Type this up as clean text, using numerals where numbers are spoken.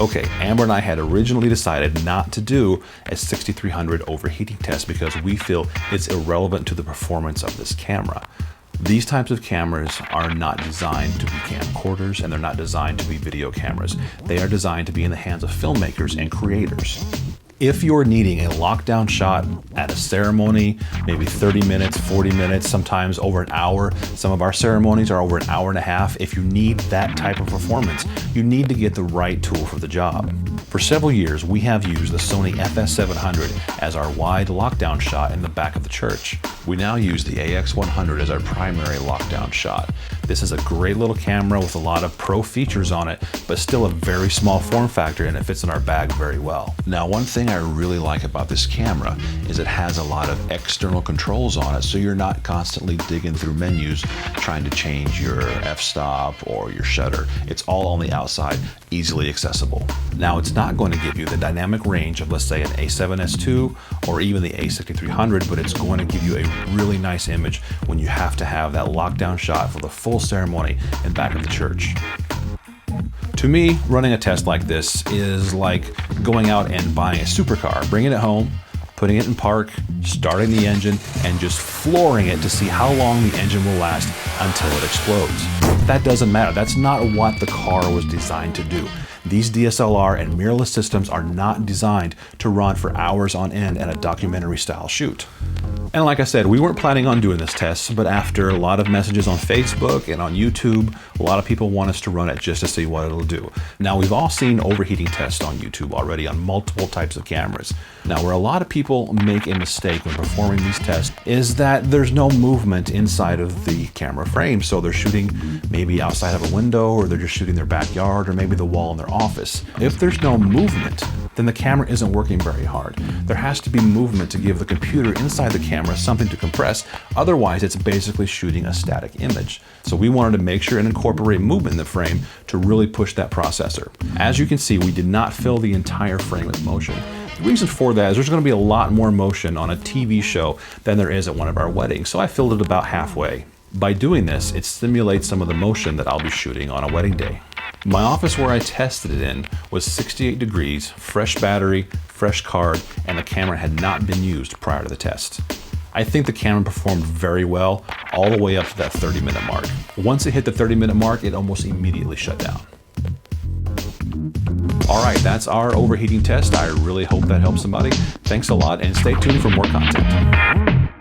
Okay, Amber and I had originally decided not to do a 6300 overheating test because we feel it's irrelevant to the performance of this camera. These types of cameras are not designed to be camcorders, and they're not designed to be video cameras. They are designed to be in the hands of filmmakers and creators. If you're needing a lockdown shot at a ceremony, maybe 30 minutes, 40 minutes, sometimes over an hour, some of our ceremonies are over an hour and a half. If you need that type of performance, you need to get the right tool for the job. For several years, we have used the Sony AX100 as our wide lockdown shot in the back of the church. We now use the AX100 as our primary lockdown shot. This is a great little camera with a lot of pro features on it, but still a very small form factor, and it fits in our bag very well. Now, one thing I really like about this camera is it has a lot of external controls on it, so you're not constantly digging through menus trying to change your f-stop or your shutter. It's all on the outside, easily accessible. Now, it's not going to give you the dynamic range of, let's say, an A7S II or even the A6300, but it's going to give you a really nice image when you have to have that lockdown shot for the full ceremony in back of the church. To me, running a test like this is like going out and buying a supercar, bringing it home, putting it in park, starting the engine, and just flooring it to see how long the engine will last until it explodes. That doesn't matter. That's not what the car was designed to do. These DSLR and mirrorless systems are not designed to run for hours on end at a documentary style shoot. And like I said, we weren't planning on doing this test, but after a lot of messages on Facebook and on YouTube, a lot of people want us to run it just to see what it'll do. Now, we've all seen overheating tests on YouTube already on multiple types of cameras. Now, where a lot of people make a mistake when performing these tests is that there's no movement inside of the camera frame. So they're shooting maybe outside of a window, or they're just shooting their backyard, or maybe the wall in their office. If there's no movement, then the camera isn't working very hard. There has to be movement to give the computer inside the camera something to compress. Otherwise, it's basically shooting a static image. So we wanted to make sure and incorporate movement in the frame to really push that processor. As you can see, we did not fill the entire frame with motion. The reason for that is there's going to be a lot more motion on a TV show than there is at one of our weddings, so I filled it about halfway. By doing this, it simulates some of the motion that I'll be shooting on a wedding day. My office where I tested it in was 68 degrees, fresh battery, fresh card, and the camera had not been used prior to the test. I think the camera performed very well all the way up to that 30-minute mark. Once it hit the 30-minute mark, it almost immediately shut down. All right, that's our overheating test. I really hope that helps somebody. Thanks a lot, and stay tuned for more content.